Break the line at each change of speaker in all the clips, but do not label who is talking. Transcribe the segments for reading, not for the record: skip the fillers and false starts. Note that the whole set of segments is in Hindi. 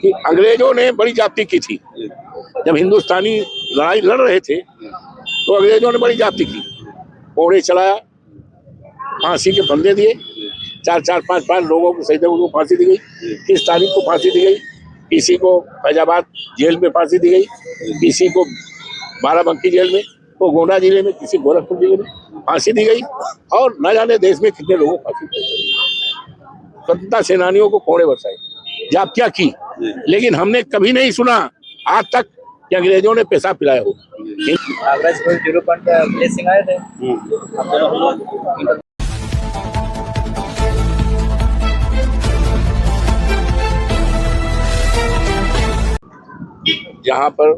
कि अंग्रेजों ने बड़ी जाप्ती की थी। जब हिंदुस्तानी लड़ाई लड़ रहे थे तो अंग्रेजों ने बड़ी जाप्ती की, कोड़े चलाया, फांसी के फंदे दिए, 4-4, 5-5 लोगों को शहीदों को फांसी दी गई। 30 तारीख को फांसी दी गई, किसी को फैजाबाद जेल में फांसी दी गई, किसी को बाराबंकी जेल में, तो गोंडा जिले में, किसी गोरखपुर जिले में फांसी दी गई। और न जाने देश में कितने लोगों को फांसी दी गई। स्वतंत्रता सेनानियों को कोड़े बरसाए, जाप्तियां की, लेकिन हमने कभी नहीं सुना आज तक कि अंग्रेजों ने पेशाब पिलाया हो। यहाँ पर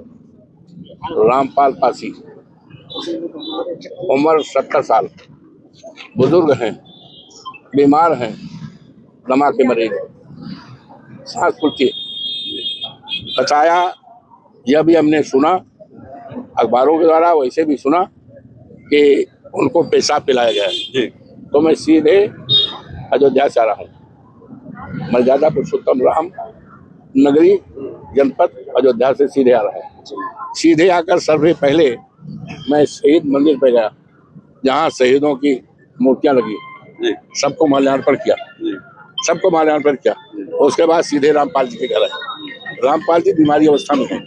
रामपाल पासी, उम्र 70 साल, बुजुर्ग हैं, बीमार हैं, दमा के मरीज, सांस फूलती, बताया। यह भी हमने सुना अखबारों के द्वारा, वैसे भी सुना कि उनको पेशाब पिलाया गया है। तो मैं सीधे अयोध्या से आ रहा हूँ। मर्यादा पुरुषोत्तम राम नगरी जनपद अयोध्या से सीधे आ रहा है। सीधे आकर सर्वे पहले मैं शहीद मंदिर पे गया, जहाँ शहीदों की मूर्तियां लगी, सबको माल्यार्पण किया, सबको माल्यार्पण किया। उसके बाद सीधे रामपाल जी के घर आए। रामपाल जी बीमारी अवस्था में हैं,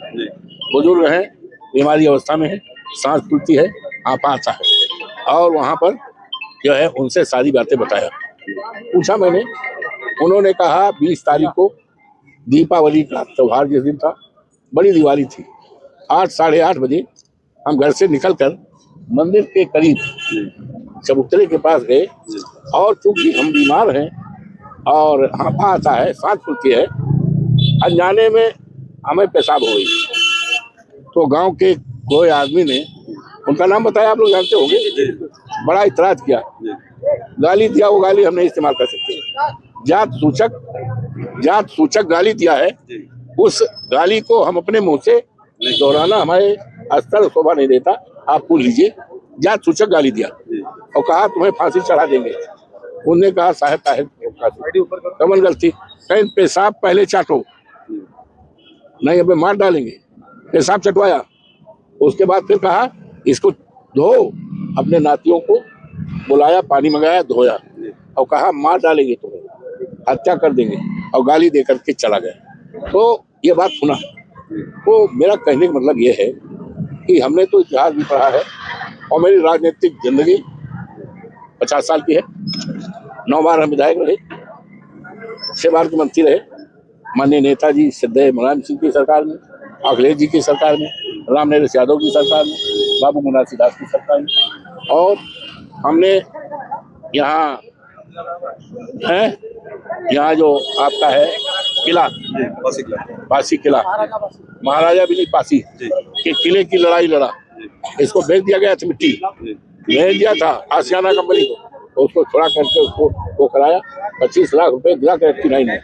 बुजुर्ग हैं, बीमारी अवस्था में है, सांस फूलती है, आपा आता है। और वहाँ पर जो है उनसे सारी बातें बताया, पूछा मैंने। उन्होंने कहा 20 तारीख को दीपावली का त्योहार जिस दिन था, बड़ी दिवाली थी, 8, साढ़े 8 बजे हम घर से निकलकर मंदिर के करीब चबूतरे के पास गए। और चूंकि हम बीमार हैं और हाँफा आता है, सांस फूलती है, अनजाने में हमें पेशाब हो गई। तो गांव के कोई आदमी ने, उनका नाम बताया, आप लोग जानते होंगे, बड़ा इतराज किया, गाली दिया। वो गाली हम नहीं इस्तेमाल कर सकते, जात सूचक गाली दिया है। उस गाली को हम अपने मुंह से दोहराना हमारे अस्तर शोभा नहीं देता। आप पूछ लीजिए, जात सूचक गाली दिया और कहा तुम्हें फांसी चढ़ा देंगे। उन्होंने कहा साहब कमल गलती, कहीं पेशाब पहले चाटो, नहीं हमें मार डालेंगे। पेशाब चटवाया, उसके बाद फिर कहा इसको धो, अपने नातियों को बुलाया, पानी मंगाया, धोया और कहा मार डालेंगे तुम्हें, हत्या कर देंगे, और गाली देकर के चला गया। तो ये बात सुना। तो मेरा कहने का मतलब ये है कि हमने तो इतिहास भी पढ़ा है, और मेरी राजनीतिक जिंदगी 50 साल की है। 9 बार हम विधायक रहे, 6 बार के मंत्री रहे, माननीय नेताजी सिद्धे मुलायम सिंह की सरकार में, अखिलेश जी की सरकार में, रामनरेश यादव की सरकार में, बाबू मुन्ना दास की सरकार में। और हमने यहाँ जो आपका है किला, पासी किला, महाराजा भी नहीं पासी के किले की लड़ाई लड़ा, इसको बेच दिया गया था, मिट्टी भेज दिया था आसियाना कंपनी को, तो उसको थोड़ा करके उसको वो कराया, 25 लाख रुपए दिला कर 89 में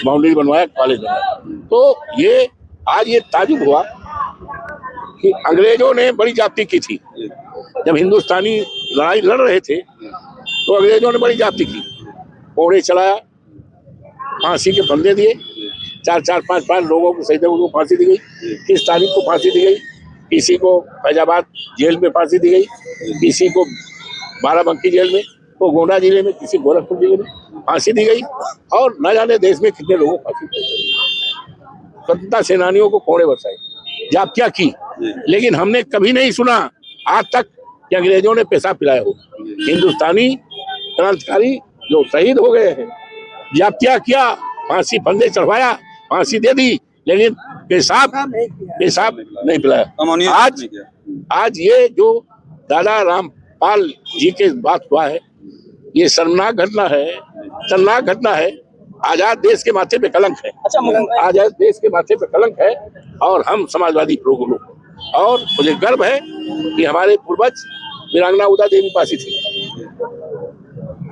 बाउंड्री बनवाया, कॉलेज बनवाया। तो ये आज ये ताजुब हुआ कि अंग्रेजों ने बड़ी जाप्ती की थी। जब हिंदुस्तानी लड़ाई लड़ रहे थे तो अंग्रेजों ने बड़ी जाप्ती की, कोड़े चलाया, फांसी के फंदे दिए, 4-4, 5-5 लोगों को शहीदों को फांसी दी गई। 30 तारीख को फांसी दी गई, किसी को फैजाबाद जेल में फांसी दी गई, किसी को बाराबंकी जेल में, तो गोंडा जिले में, किसी गोरखपुर जिले में फांसी दी गई। और न जाने देश में कितने लोगों को फांसी दी गई। स्वतंत्रता सेनानियों को कोड़े बरसाए, जाप्तियां की, लेकिन हमने कभी नहीं सुना आज तक कि अंग्रेजों ने पेशाब पिलाया हो। हिंदुस्तानी क्रांतिकारी जो शहीद हो गए हैं, जाप्तियां किया, फांसी फंदे चढ़वाया, फांसी दे दी, लेकिन पेशाब नहीं पिलाया। आज ये जो दादा रामपाल जी के बात हुआ है, ये शर्मनाक घटना है, शर्मनाक घटना है। आजाद देश के माथे पे कलंक है, आजाद देश के माथे पे कलंक है। और हम समाजवादी लोग, और मुझे गर्व है कि हमारे पूर्वज वीरांगना उदा देवी पासी थी,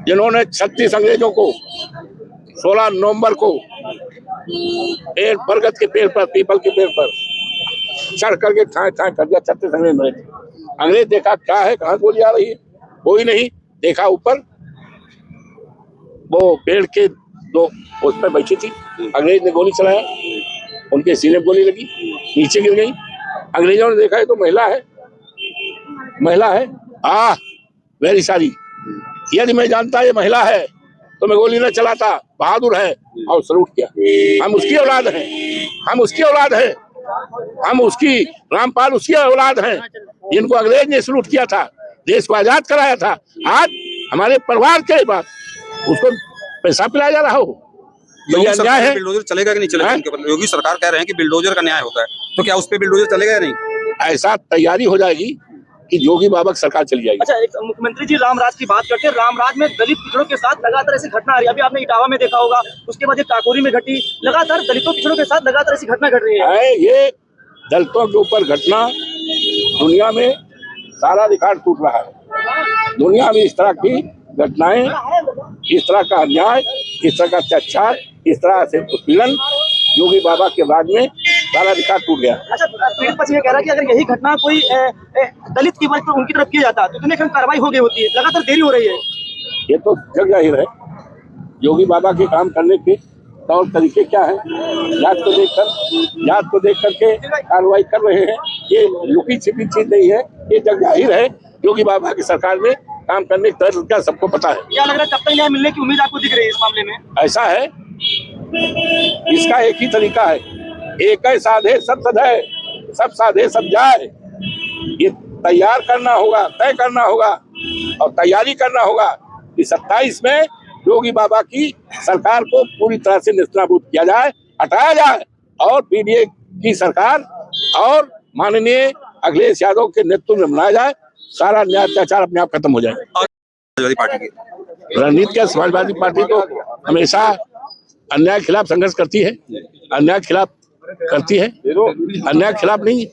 जिन्होंने 36 अंग्रेजों को 16 नवंबर को बरगद के पेड़ पर, पीपल के पेड़ पर चढ़ करके ठाए कर दिया। 36 अंग्रेज मरे थे। अंग्रेज देखा क्या है, कहाँ गोली आ रही है, कोई नहीं देखा, ऊपर वो पेड़ के दो उस पर बैठी थी, अंग्रेज ने गोली चलाया, उनके सीने में गोली लगी, नीचे गिर गई। अंग्रेजों ने देखा है तो महिला है, वेरी सॉरी, यदि मैं जानता ये महिला है तो मैं गोली न चलाता, बहादुर है, और सलूट किया। हम उसकी औलाद हैं, हम उसकी, रामपाल उसकी औलाद हैं जिनको अंग्रेज ने सलूट किया था, देश को आजाद कराया था। आज हमारे परिवार के बाद उसको पैसा पिलाया जा रहा हो, तो यह अन्याय है।
बिल्डोजर चलेगा कि नहीं चलेगा? योगी सरकार कह रहे हैं कि बिल्डोजर का न्याय होता है, तो क्या उस पर बिल्डोजर चलेगा या नहीं?
ऐसा तैयारी हो जाएगी कि योगी बाबा की सरकार चली जाएगी।
अच्छा, एक मुख्यमंत्री जी रामराज की बात करते हैं, रामराज में दलित पिछड़ों के साथ लगातार ऐसी घटना आ रही है। अभी आपने इटावा में देखा होगा, उसके बाद काकोरी में घटी, लगातार दलितों पिछड़ों के साथ लगातार ऐसी घटना घट रही है।
ये दलितों के ऊपर घटना दुनिया में सारा रिकॉर्ड टूट रहा है। दुनिया में इस तरह की घटनाएं, इस तरह का अन्याय, इस तरह का अत्याचार, इस तरह से उत्पीड़न योगी बाबा के बाद में सारा रिकॉर्ड टूट गया।
अच्छा, पीड़ित पक्ष ये कह रहा है कि अगर यही घटना कोई दलित की वजह उनकी तरफ किया जाता तो इतने कार्रवाई हो गई होती है, लगातार देरी हो रही है।
ये तो जग जाहिर है, योगी बाबा के काम करने के तौर तरीके क्या है, जात को देख करके कार्रवाई कर रहे हैं। ये लुकी छिपी चीज नहीं है, ये जग जाहिर है। योगी बाबा की सरकार में काम करने का तरीका सबको पता है।
क्या लग रहा है कब तक न्याय मिलने की उम्मीद आपको दिख रही है इस मामले में?
ऐसा है, इसका एक ही तरीका है, एक है साधे सब सधे, सब साधे सब जाए। ये तैयार करना होगा, तय करना होगा और तैयारी करना होगा कि 27 में योगी बाबा की सरकार को पूरी तरह से नेस्तनाबूद किया जाए, हटाया जाए, और पीडीए की सरकार और माननीय अखिलेश यादव के नेतृत्व में बनाया जाए। सारा अन्याय अत्याचार अपने आप खत्म हो जाए।
समाजवादी पार्टी की
रणनीति क्या? समाजवादी पार्टी तो हमेशा अन्याय के खिलाफ संघर्ष करती है, अन्याय के खिलाफ करती है, अन्याय के खिलाफ नहीं।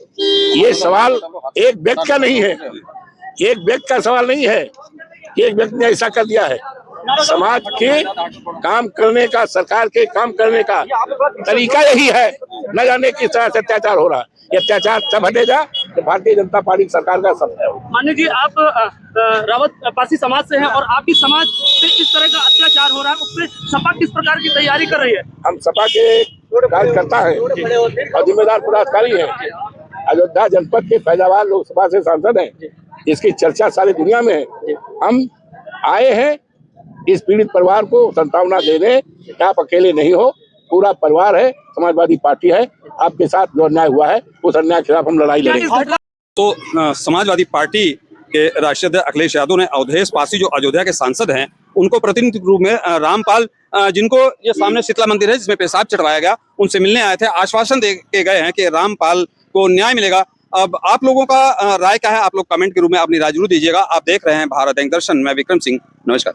ये सवाल एक व्यक्ति का नहीं है, एक व्यक्ति का सवाल नहीं है कि एक व्यक्ति ने ऐसा कर दिया है। समाज के काम करने का, सरकार के काम करने का तरीका यही है। न जाने किस तरह से अत्याचार हो रहा है, ये अत्याचार तब हटेगा तो भारतीय जनता पार्टी की सरकार का सब है।
मान्य जी, आप रावत पासी समाज से हैं और आपकी समाज पे इस तरह का अत्याचार हो रहा है, उस पर सपा किस प्रकार की तैयारी कर रही है?
हम सपा के कार्यकर्ता हैं और जिम्मेदार पदाधिकारी हैं। अयोध्या जनपद के फैजाबाद लोकसभा से सांसद हैं, इसकी चर्चा सारी दुनिया में है। हम आए हैं इस पीड़ित परिवार को सांत्वना देने, आप अकेले नहीं हो, पूरा परिवार है, समाजवादी पार्टी है, आपके साथ जो अन्याय हुआ है उस अन्याय के खिलाफ हम लड़ाई लड़ेंगे।
तो समाजवादी पार्टी के राष्ट्रीय अध्यक्ष अखिलेश यादव ने अवधेश पासी जो अयोध्या के सांसद हैं उनको प्रतिनिधि रूप में रामपाल, जिनको ये सामने शीतला मंदिर है जिसमें पेशाब चढ़वाया गया, उनसे मिलने आए थे। आश्वासन दे के गए हैं कि रामपाल को न्याय मिलेगा। अब आप लोगों का राय क्या है? आप लोग कमेंट के रूप में अपनी राय जरूर दीजिएगा। आप देख रहे हैं भारत दर्शन, मैं विक्रम सिंह, नमस्कार।